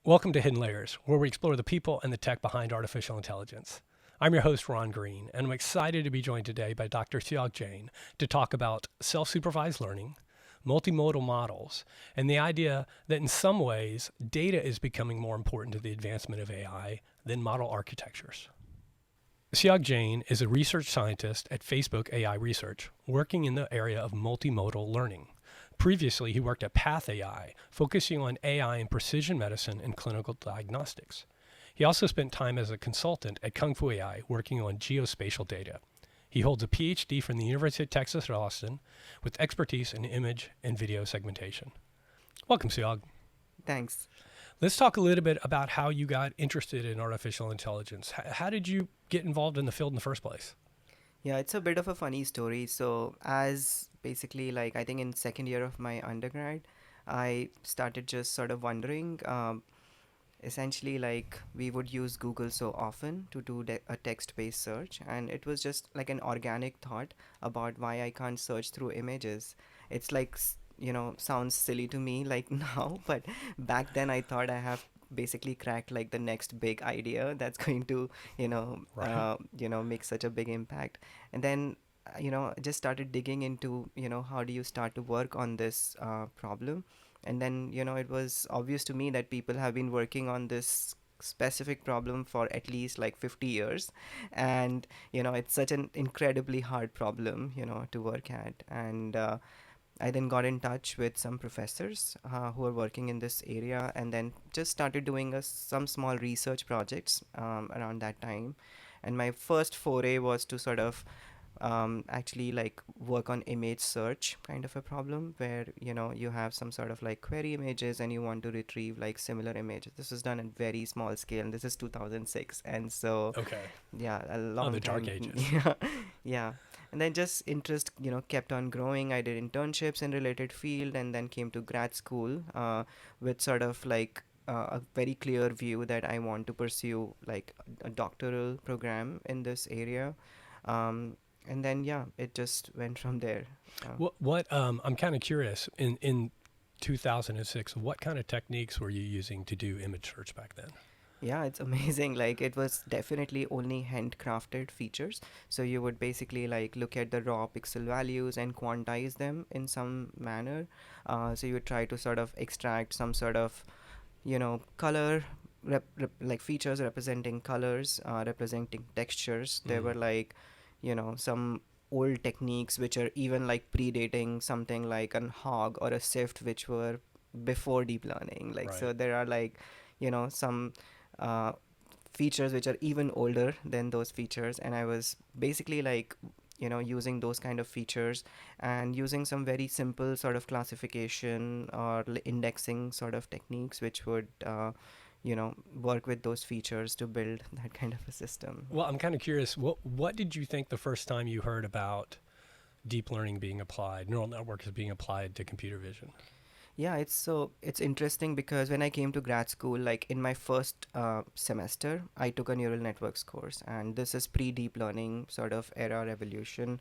Welcome to Hidden Layers, where we explore the people and the tech behind artificial intelligence. I'm your host, Ron Green, and I'm excited to be joined today by Dr. Suyog Jain to talk about self-supervised learning, multimodal models, and the idea that in some ways, data is becoming more important to the advancement of AI than model architectures. Suyog Jain is a research scientist at Facebook AI Research, working in the area of multimodal learning. Previously, he worked at Path AI, focusing on AI in precision medicine and clinical diagnostics. He also spent time as a consultant at Kung Fu AI, working on geospatial data. He holds a PhD from the University of Texas at Austin with expertise in image and video segmentation. Welcome, Suyog. Thanks. Let's talk a little bit about how you got interested in artificial intelligence. How did you get involved in the field in the first place? Yeah, it's a bit of a funny story. So, as basically, like, I think in second year of my undergrad, I started just sort of wondering. Essentially, like, we would use Google so often to do a text-based search, and it was just like an organic thought about why I can't search through images. It's like, sounds silly to me like now, but back then I thought I have basically cracked like the next big idea that's going to Right. make such a big impact. And then just started digging into how do you start to work on this problem. And then it was obvious to me that people have been working on this specific problem for at least like 50 years. And it's such an incredibly hard problem to work at. And I then got in touch with some professors who are working in this area, and then just started doing some small research projects around that time. And my first foray was to sort of actually like work on image search kind of a problem where you have some sort of like query images and you want to retrieve like similar images. This is done at very small scale, and this is 2006, and so Okay. yeah, a Oh, the long dark time. ages. Yeah, yeah. And then just interest kept on growing. I did internships in related field, and then came to grad school with sort of like a very clear view that I want to pursue like a doctoral program in this area. um, and then yeah, it just went from there. uh, I'm kind of curious. In 2006, what kind of techniques were you using to do image search back then? Yeah, it's amazing. Like, it was definitely only handcrafted features. So you would basically like look at the raw pixel values and quantize them in some manner. So you would try to sort of extract some sort of color, like features representing colors, representing textures. There were Mm, like some old techniques which are even like predating something like an hog or a sift, which were before deep learning. Like, so right. there are like some uh, features which are even older than those features, and I was basically like using those kind of features and using some very simple sort of classification or indexing sort of techniques which would work with those features to build that kind of a system. Well, I'm kind of curious. What did you think the first time you heard about deep learning being applied, neural networks being applied to computer vision? Yeah, it's interesting because when I came to grad school, like in my first semester, I took a neural networks course, and this is pre-deep learning sort of era revolution,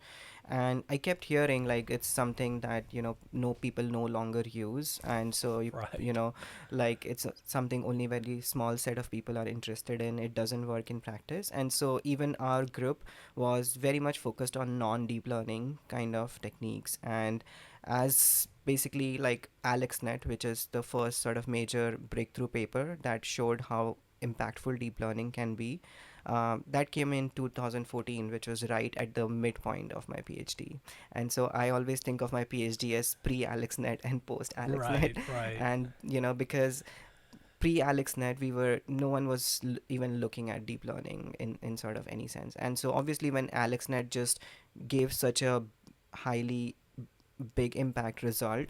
and I kept hearing like it's something that no people no longer use, and so Right. like it's something only very small set of people are interested in. It doesn't work in practice, and so even our group was very much focused on non-deep learning kind of techniques. And as basically like AlexNet, which is the first sort of major breakthrough paper that showed how impactful deep learning can be. That came in 2014, which was right at the midpoint of my PhD. And so I always think of my PhD as pre AlexNet and post AlexNet. Right. Right. And, because pre AlexNet, no one was even looking at deep learning in sort of any sense. And so obviously, when AlexNet just gave such a highly big impact result,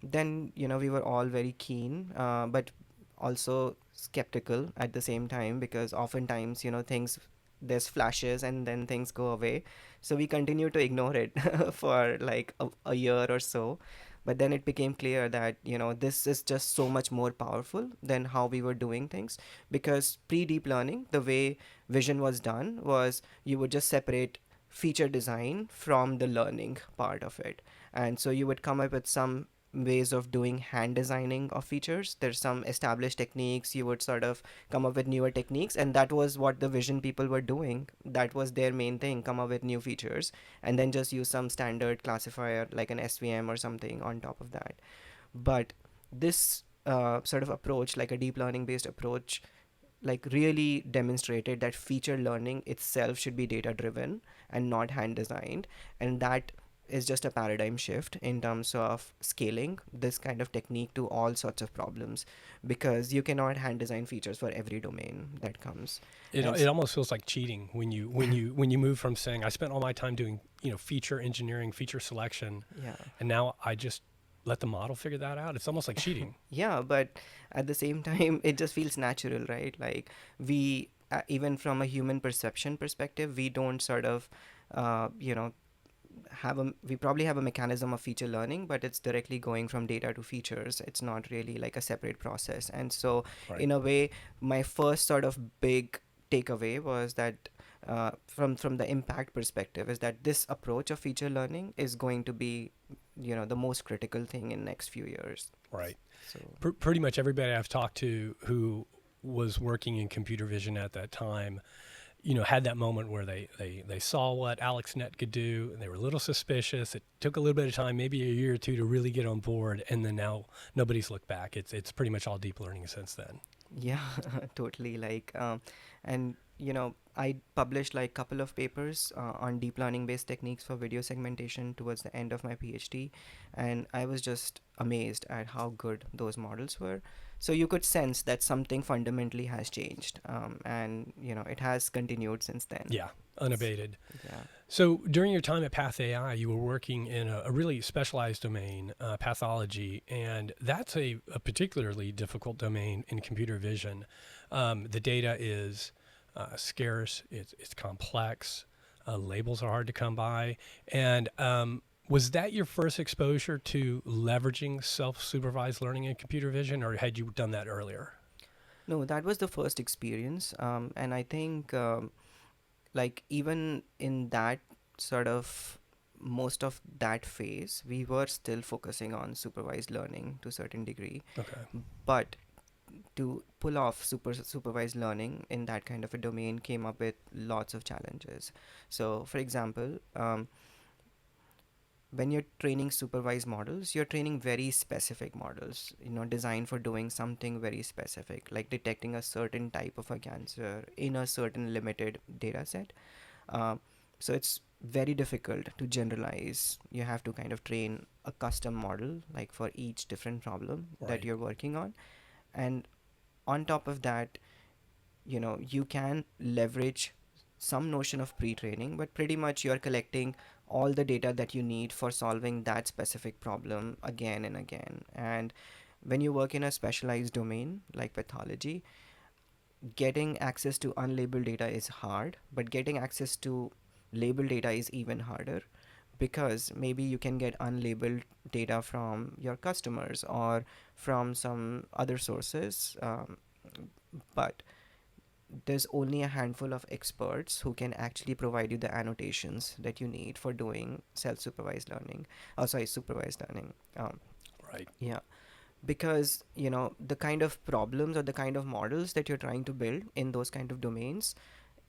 then we were all very keen, but also skeptical at the same time, because oftentimes things, there's flashes and then things go away, so we continue to ignore it for like a year or so. But then it became clear that this is just so much more powerful than how we were doing things, because pre deep learning, the way vision was done was you would just separate feature design from the learning part of it. And so you would come up with some ways of doing hand designing of features. There's some established techniques. You would sort of come up with newer techniques, and that was what the vision people were doing. That was their main thing: come up with new features, and then just use some standard classifier like an SVM or something on top of that. But this sort of approach, like a deep learning based approach, like really demonstrated that feature learning itself should be data driven and not hand designed. And that is just a paradigm shift in terms of scaling this kind of technique to all sorts of problems, because you cannot hand design features for every domain that comes. And It almost feels like cheating when you move from saying I spent all my time doing feature engineering, feature selection, yeah. and now I just let the model figure that out. It's almost like cheating. Yeah, but at the same time it just feels natural, right? Like we even from a human perception perspective, we don't sort of you know we probably have a mechanism of feature learning, but it's directly going from data to features. It's not really like a separate process. And so Right. in a way, my first sort of big takeaway was that from the impact perspective is that this approach of feature learning is going to be the most critical thing in next few years. Right. So Pretty much everybody I've talked to who was working in computer vision at that time, had that moment where they saw what AlexNet could do, and they were a little suspicious. It took a little bit of time, maybe a year or two, to really get on board, and then now nobody's looked back. It's pretty much all deep learning since then. yeah, totally. Like, and I published like couple of papers on deep learning based techniques for video segmentation towards the end of my PhD, and I was just amazed at how good those models were. So you could sense that something fundamentally has changed, and it has continued since then. Yeah, unabated. Yeah. So during your time at Path AI, you were working in a really specialized domain, pathology, and that's a particularly difficult domain in computer vision. The data is scarce, it's complex, labels are hard to come by. And was that your first exposure to leveraging self-supervised learning in computer vision, or had you done that earlier? No, that was the first experience, and I think like even in that sort of most of that phase we were still focusing on supervised learning to a certain degree, Okay. but to pull off supervised learning in that kind of a domain came up with lots of challenges. So for example, when you're training supervised models, you're training very specific models, designed for doing something very specific, like detecting a certain type of a cancer in a certain limited data set. uh, so it's very difficult to generalize. You have to kind of train a custom model like for each different problem that Right. you're working on. And on top of that, you can leverage some notion of pre-training, but pretty much you're collecting all the data that you need for solving that specific problem again and again. And when you work in a specialized domain like pathology, getting access to unlabeled data is hard, but getting access to labeled data is even harder, because maybe you can get unlabeled data from your customers or from some other sources, but there's only a handful of experts who can actually provide you the annotations that you need for doing self-supervised learning. Oh, sorry, supervised learning. Right. Yeah, because the kind of problems or the kind of models that you're trying to build in those kind of domains,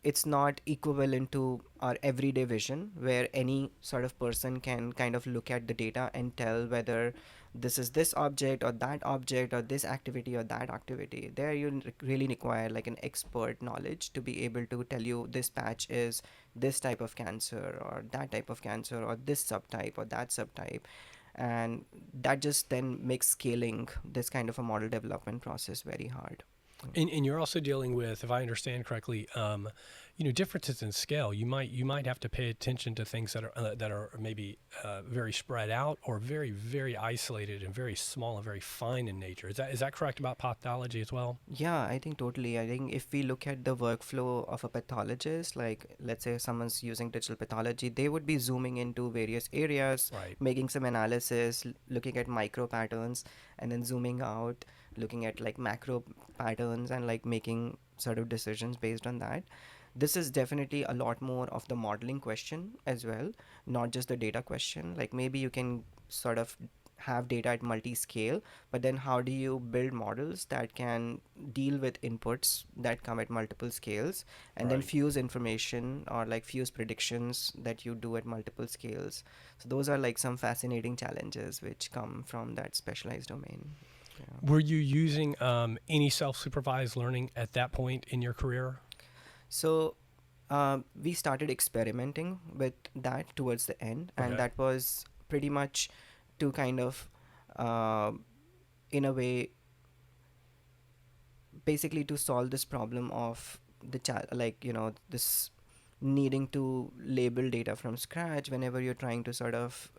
it's not equivalent to our everyday vision, where any sort of person can kind of look at the data and tell whether this is this object or that object or this activity or that activity. There you really require like an expert knowledge to be able to tell you this patch is this type of cancer or that type of cancer or this subtype or that subtype. And that just then makes scaling this kind of a model development process very hard. And you're also dealing with, if I understand correctly, differences in scale. You might have to pay attention to things that are maybe very spread out, or very very isolated and very small and very fine in nature. Is that correct about pathology as well? Yeah, I think totally. I think if we look at the workflow of a pathologist, like let's say someone's using digital pathology, they would be zooming into various areas, Right. making some analysis, looking at micro patterns, and then zooming out, looking at like macro patterns and like making sort of decisions based on that. This is definitely a lot more of the modeling question as well, not just the data question. Like maybe you can sort of have data at multi-scale, but then how do you build models that can deal with inputs that come at multiple scales, and then Right. fuse information or like fuse predictions that you do at multiple scales. So those are like some fascinating challenges which come from that specialized domain. Yeah. Were you using any self-supervised learning at that point in your career? So we started experimenting with that towards the end, and Okay. that was pretty much to kind of, uh, in a way, basically to solve this problem of like this needing to label data from scratch whenever you're trying to sort of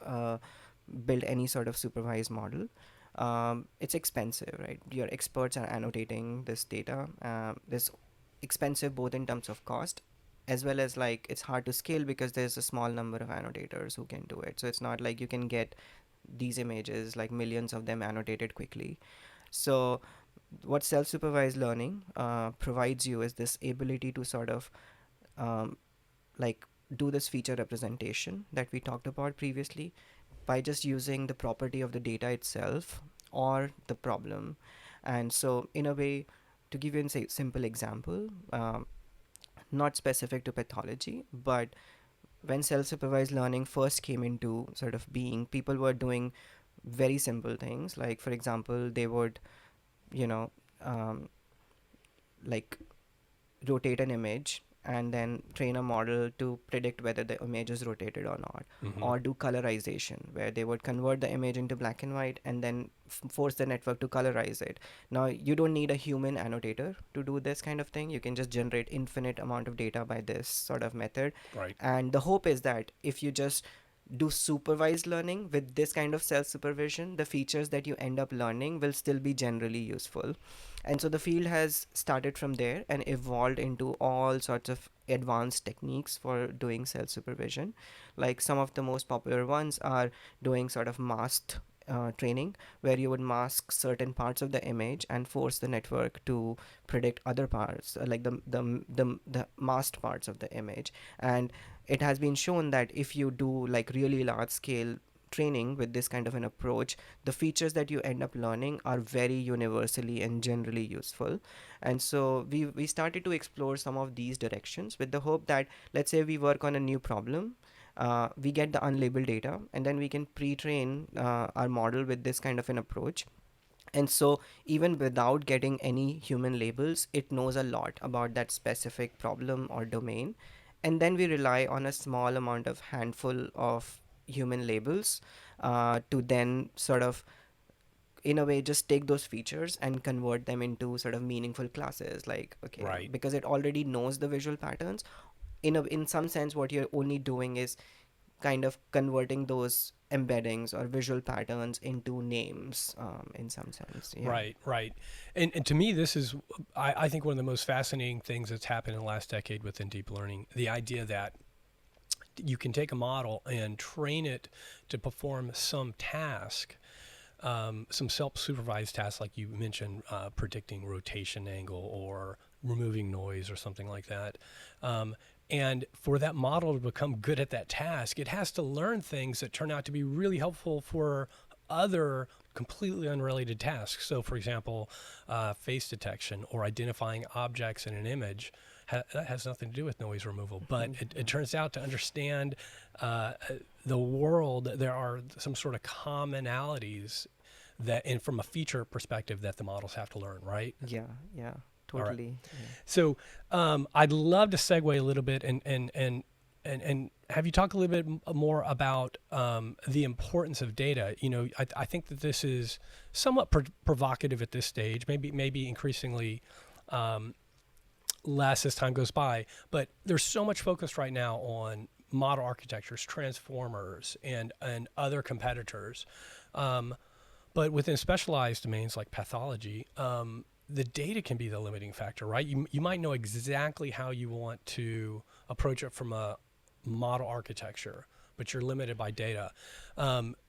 build any sort of supervised model. It's expensive, right? Your experts are annotating this data. This expensive both in terms of cost as well as like it's hard to scale because there's a small number of annotators who can do it. So it's not like you can get these images like millions of them annotated quickly. So what self-supervised learning provides you is this ability to sort of um, like do this feature representation that we talked about previously by just using the property of the data itself or the problem. And so in a way, to give you a simple example, not specific to pathology, but when self-supervised learning first came into sort of being, people were doing very simple things, like for example they would, you know um, like rotate an image and then train a model to predict whether the image is rotated or not, Mm-hmm. or do colorization where they would convert the image into black and white and then force the network to colorize it. Now you don't need a human annotator to do this kind of thing. You can just generate infinite amount of data by this sort of method. Right. And the hope is that if you just do supervised learning with this kind of self supervision, the features that you end up learning will still be generally useful. And so the field has started from there and evolved into all sorts of advanced techniques for doing self supervision. Like some of the most popular ones are doing sort of masked training, where you would mask certain parts of the image and force the network to predict other parts, like the masked parts of the image. And it has been shown that if you do like really large scale training with this kind of an approach, the features that you end up learning are very universally and generally useful. And so we started to explore some of these directions with the hope that, let's say we work on a new problem, we get the unlabeled data and then we can pre-train our model with this kind of an approach. And so even without getting any human labels, it knows a lot about that specific problem or domain. And then we rely on a small amount of handful of human labels to then sort of, in a way, just take those features and convert them into sort of meaningful classes. Like, okay, Right. because it already knows the visual patterns, in some sense what you're only doing is kind of converting those embeddings or visual patterns into names, in some sense. Yeah. Right, right. And to me, this is, I think, one of the most fascinating things that's happened in the last decade within deep learning. The idea that you can take a model and train it to perform some task, some self-supervised tasks, like you mentioned, predicting rotation angle or removing noise or something like that. And for that model to become good at that task, it has to learn things that turn out to be really helpful for other completely unrelated tasks. So, for example, face detection or identifying objects in an image. That has nothing to do with noise removal, but it turns out to understand uh, the world, there are some sort of commonalities that, and from a feature perspective, that the models have to learn, right? Yeah, yeah, All right. totally. Yeah. So I'd love to segue a little bit and have you talk a little bit more about the importance of data. You know, I think that this is somewhat provocative at this stage, maybe increasingly less as time goes by, but there's so much focus right now on model architectures, transformers, and other competitors. Um, but within specialized domains like pathology, the data can be the limiting factor, right? You might know exactly how you want to approach it from a model architecture, but you're limited by data.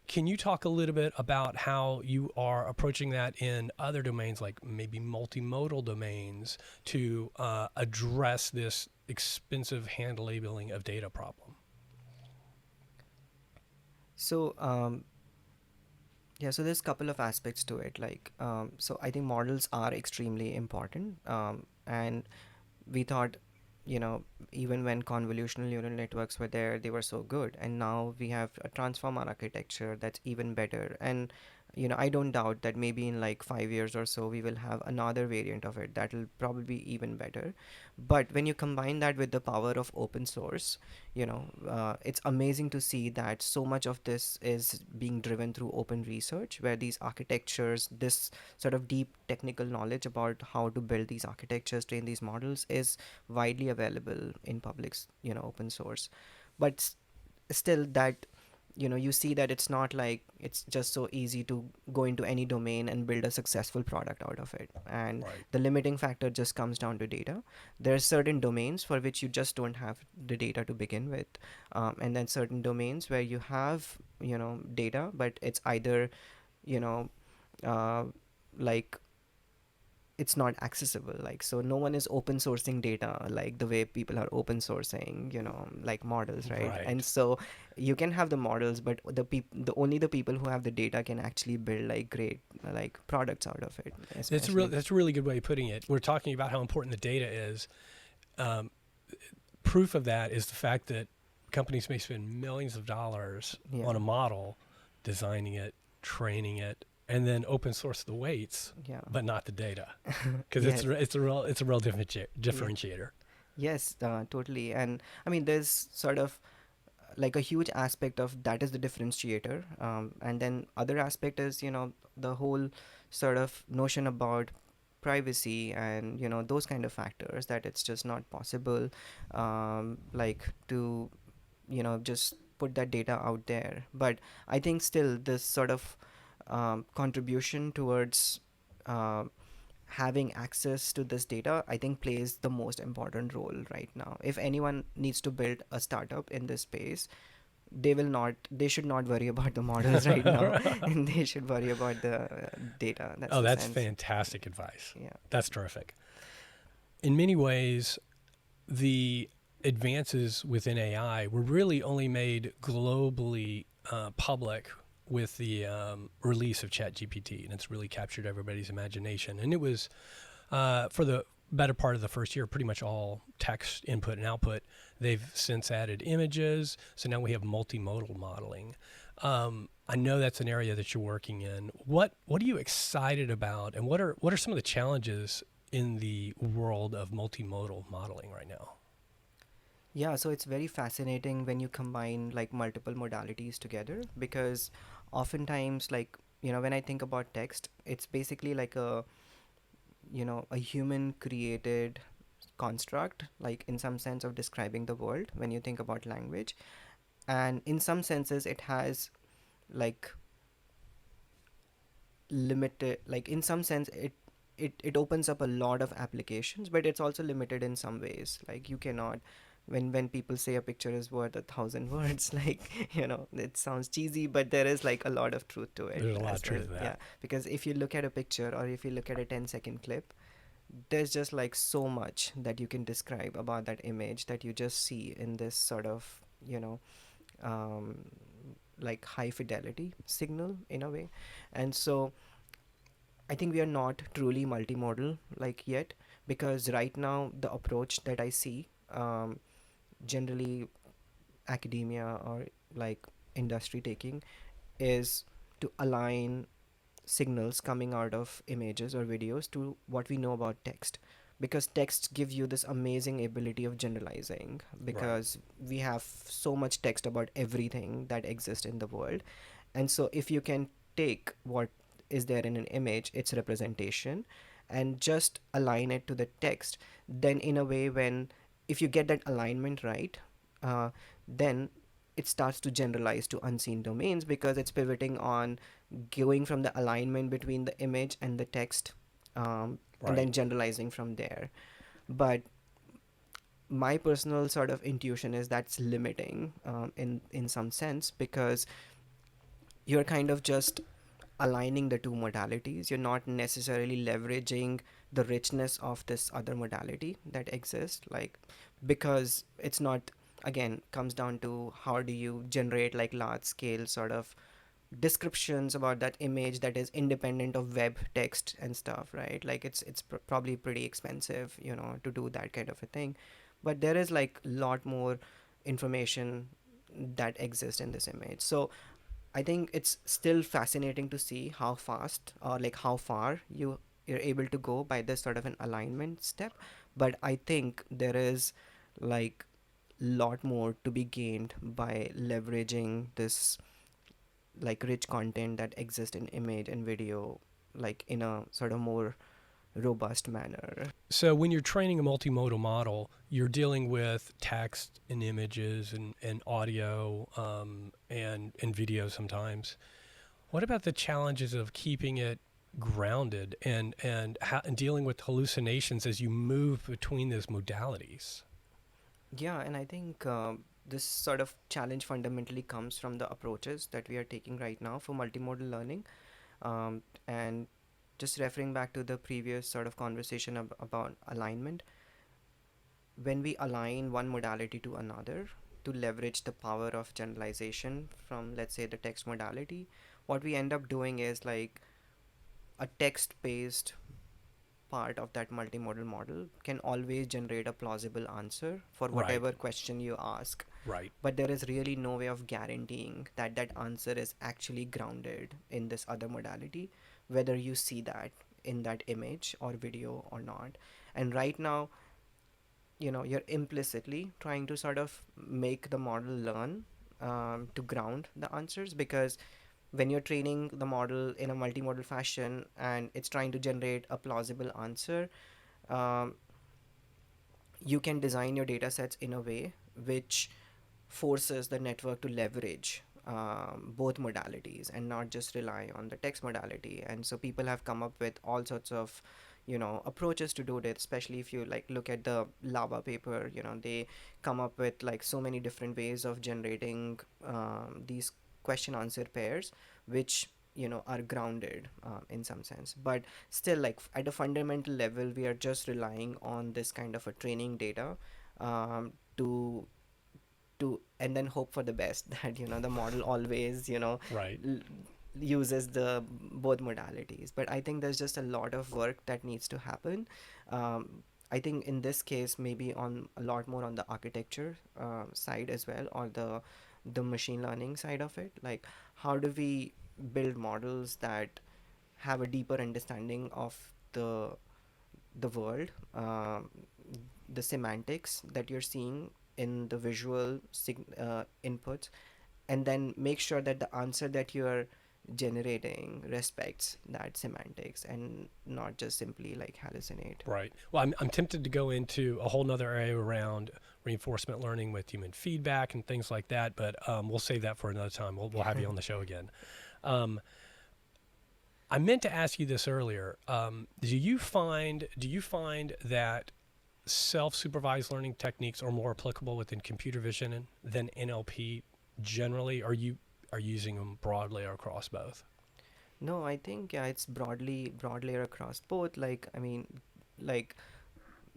Can you talk a little bit about how you are approaching that in other domains, like maybe multimodal domains, to address this expensive hand labeling of data problem? So Yeah, so there's a couple of aspects to it. So I think models are extremely important. And we thought, you know, even when convolutional neural networks were there, they were so good. And now we have a transformer architecture that's even better. And, I don't doubt that maybe in like 5 years or so, we will have another variant of it that will probably be even better. But when you combine that with the power of open source, it's amazing to see that so much of this is being driven through open research, where these architectures, this sort of deep technical knowledge about how to build these architectures, train these models, is widely available in open source. But still, that you see that it's not like it's just so easy to go into any domain and build a successful product out of it. And Right. the limiting factor just comes down to data. There are certain domains for which you just don't have the data to begin with, and then certain domains where you have data, but it's either you know uh, like it's not accessible. Like, so no one is open sourcing data like the way people are open sourcing like models, right? And Right. so you can have the models, but the people who have the data can actually build like great like products out of it, especially. That's a really good way of putting it. We're talking about how important the data is. Um, Proof of that is the fact that companies may spend millions of dollars Yeah, on a model, designing it, training it, and then open source the weights, yeah. but not the data, because Yes, it's a real yeah. differentiator. Yes, totally. And I mean, there's sort of like a huge aspect of that is the differentiator. And then other aspect is the whole sort of notion about privacy and those kind of factors, that it's just not possible like to just put that data out there. But I think still this sort of contribution towards uh, having access to this data, I think, plays the most important role right now. If anyone needs to build a startup in this space, they should not worry about the models right now, and they should worry about the data. That's Oh, the that's sense. fantastic advice. Yeah. That's terrific. In many ways, the advances within AI were really only made globally public with the release of ChatGPT, and it's really captured everybody's imagination. And it was for the better part of the first year, pretty much all text input and output. They've since added images, so now we have multimodal modeling. I know that's an area that you're working in. What are you excited about, and what are some of the challenges in the world of multimodal modeling right now? Yeah, so it's very fascinating when you combine like multiple modalities together, because oftentimes, like, when I think about text, it's basically like a human created construct, like in some sense of describing the world when you think about language. And in some senses, it has like limited, like in some sense, it opens up a lot of applications, but it's also limited in some ways. Like, you cannot, when people say a picture is worth 1,000 words, like, it sounds cheesy, but there is like a lot of truth to it There's a lot of as truth well. to Yeah, that. because if you look at a picture, or if you look at a 10-second clip, there's just like so much that you can describe about that image that you just see in this sort of um, like high fidelity signal in a way. And so I think we are not truly multimodal like yet, because right now the approach that I see, generally academia or like industry taking, is to align signals coming out of images or videos to what we know about text, because text gives you this amazing ability of generalizing, Right. because we have so much text about everything that exists in the world. And so if you can take what is there in an image, its representation, and just align it to the text, then in a way, when if you get that alignment right, then it starts to generalize to unseen domains, because it's pivoting on going from the alignment between the image and the text, and Right. then generalizing from there. But my personal sort of intuition is that's limiting, in some sense, because you're kind of just aligning the two modalities. You're not necessarily leveraging the richness of this other modality that exists, like, because it's not, again, comes down to how do you generate like large scale sort of descriptions about that image that is independent of web text and stuff, right? Like it's probably pretty expensive, to do that kind of a thing. But there is like a lot more information that exists in this image. So I think it's still fascinating to see how fast or like how far you're able to go by this sort of an alignment step. But I think there is like lot more to be gained by leveraging this like rich content that exists in image and video like in a sort of more robust manner. So when you're training a multimodal model, you're dealing with text and images and audio and video sometimes. What about the challenges of keeping it grounded and dealing with hallucinations as you move between those modalities? Yeah, and I think this sort of challenge fundamentally comes from the approaches that we are taking right now for multimodal learning. And just referring back to the previous sort of conversation about alignment, when we align one modality to another to leverage the power of generalization from, let's say, the text modality, what we end up doing is like a text based part of that multimodal model can always generate a plausible answer for Right, whatever question you ask, right. but there is really no way of guaranteeing that that answer is actually grounded in this other modality, whether you see that in that image or video or not. And right now, you're implicitly trying to sort of make the model learn to ground the answers, because when you're training the model in a multimodal fashion and it's trying to generate a plausible answer, um, you can design your data sets in a way which forces the network to leverage both modalities and not just rely on the text modality. And so people have come up with all sorts of approaches to do that, especially if you like look at the lava paper. They come up with like so many different ways of generating these question answer pairs, which are grounded in some sense. But still, like at a fundamental level, we are just relying on this kind of a training data to and then hope for the best that the model always Right. l- uses the both modalities. But I think there's just a lot of work that needs to happen. I think in this case maybe on a lot more on the architecture side as well, or the machine learning side of it. Like how do we build models that have a deeper understanding of the world, the semantics that you're seeing in the visual inputs, and then make sure that the answer that you're generating respects that semantics and not just simply like hallucinate. Right. Well, I'm tempted to go into a whole nother area around reinforcement learning with human feedback and things like that, but we'll save that for another time. We'll have you on the show again. Um, I meant to ask you this earlier. Do you find that self-supervised learning techniques are more applicable within computer vision than NLP generally? Or are you using them broadly or across both? No, I think yeah, it's broadly across both. Like I mean, like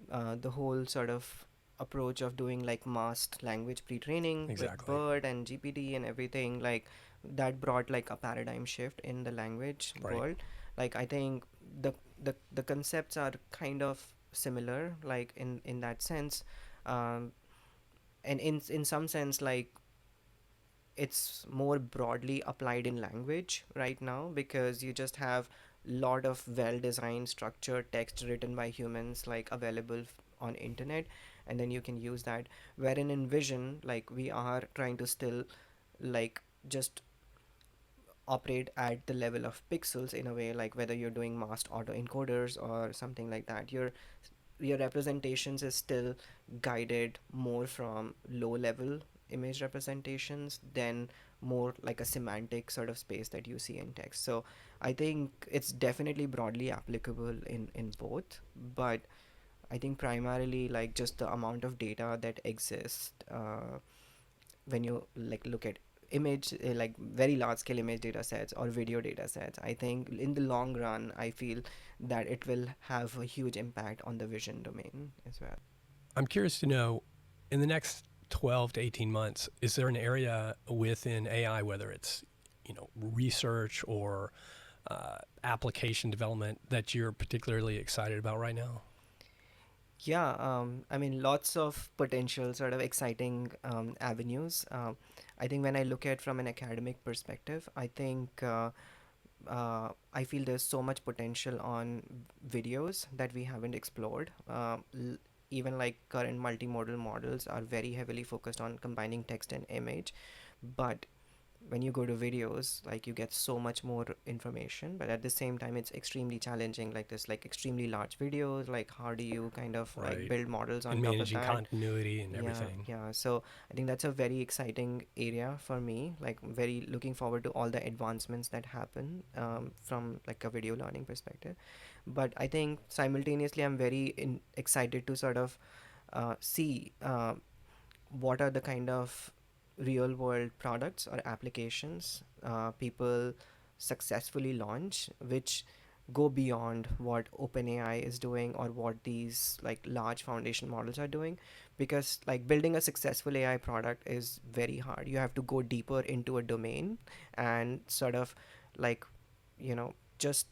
the whole sort of approach of doing like masked language pre-training with Exactly. BERT and GPT and everything, like that brought like a paradigm shift in the language Right. world. Like I think the the concepts are kind of similar, like in that sense, um, and in some sense, like it's more broadly applied in language right now, because you just have lot of well designed structured text written by humans like available on internet, and then you can use that. Wherein in vision, like we are trying to still like just operate at the level of pixels in a way, like whether you're doing masked auto encoders or something like that, your representations is still guided more from low level image representations than more like a semantic sort of space that you see in text. So I think it's definitely broadly applicable in both, but I think primarily like just the amount of data that exists when you like look at image like very large scale image data sets or video data sets. I think in the long run I feel that it will have a huge impact on the vision domain as well. I'm curious to know, in the next 12 to 18 months, is there an area within AI, whether it's research or application development that you're particularly excited about right now? Yeah, I mean, lots of potential sort of exciting avenues. I think when I look at from an academic perspective, I feel there's so much potential on videos that we haven't explored. Even like current multimodal models are very heavily focused on combining text and image, but when you go to videos, like, you get so much more information, but at the same time it's extremely challenging, like this, like, extremely large videos, like how do you kind of like Right. build models on And top of managing that. continuity and Yeah, everything. yeah. So I think that's a very exciting area for me. Like, very looking forward to all the advancements that happen from like a video learning perspective. But I think simultaneously, I'm very excited to sort of see what are the kind of real world products or applications people successfully launch, which go beyond what OpenAI is doing or what these like large foundation models are doing. Because like building a successful AI product is very hard. You have to go deeper into a domain and sort of like, just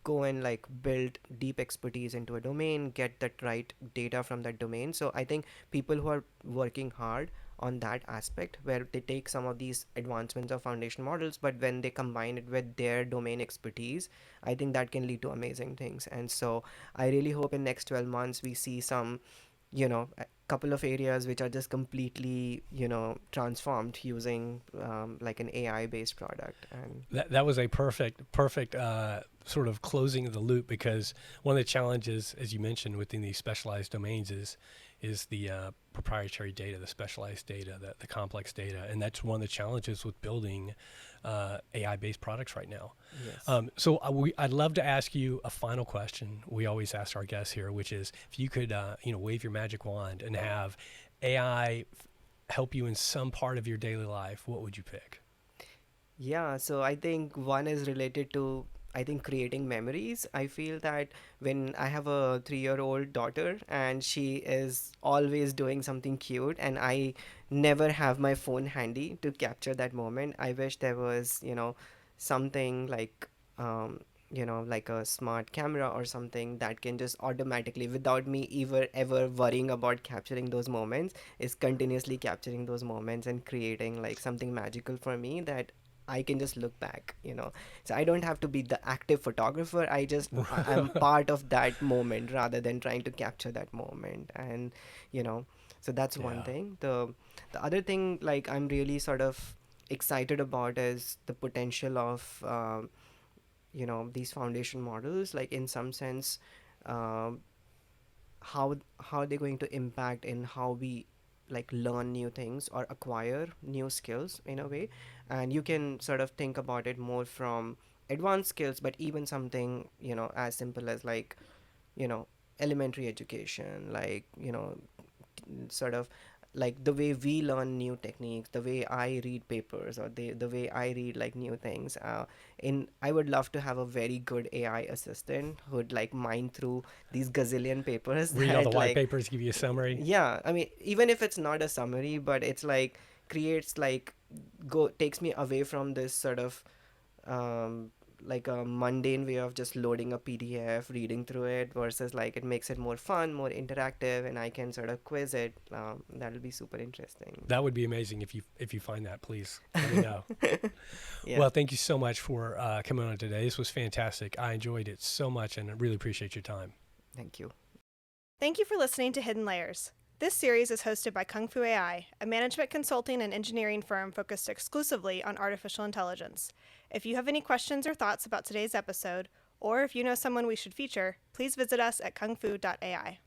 go and like build deep expertise into a domain, get that right data from that domain. So I think people who are working hard on that aspect, where they take some of these advancements of foundation models, but when they combine it with their domain expertise, I think that can lead to amazing things. And so I really hope in next 12 months we see some, a couple of areas which are just completely, transformed using like an AI based product. And That was a perfect sort of closing of the loop, because one of the challenges, as you mentioned, within these specialized domains is the proprietary data, the specialized data, the complex data, and that's one of the challenges with building AI-based products right now. yes. I'd love to ask you a final question. We always ask our guests here, which is if you could, wave your magic wand and have AI help you in some part of your daily life, what would you pick? Yeah, so I think one is related to, I think, creating memories. I feel that when I have a 3-year-old daughter and she is always doing something cute and I never have my phone handy to capture that moment, I wish there was, something like, like a smart camera or something that can just automatically, without me ever worrying about capturing those moments, is continuously capturing those moments and creating like something magical for me that I can just look back. So I don't have to be the active photographer. I'm part of that moment rather than trying to capture that moment. And you know, so that's one Yeah. thing. The other thing, like, I'm really sort of excited about is the potential of these foundation models. Like, in some sense, um, how they're going to impact in how we like learn new things or acquire new skills in a way. And you can sort of think about it more from advanced skills, but even something as simple as like you know elementary education, like sort of like the way we learn new techniques, the way I read papers, or the way I read like new things. In I would love to have a very good AI assistant who would like mine through these gazillion papers Read all the that white like, papers, give you a summary. yeah, I mean, even if it's not a summary, but it's like creates like go takes me away from this sort of um, like a mundane way of just loading a PDF, reading through it, versus like it makes it more fun, more interactive, and I can sort of quiz it. That'll be super interesting. That would be amazing if you find that. Please let me know. Yeah, Well, thank you so much for coming on today. This was fantastic. I enjoyed it so much, and I really appreciate your time. thank you. Thank you for listening to Hidden Layers. This series is hosted by Kung Fu AI, a management consulting and engineering firm focused exclusively on artificial intelligence. If you have any questions or thoughts about today's episode, or if you know someone we should feature, please visit us at kungfu.ai.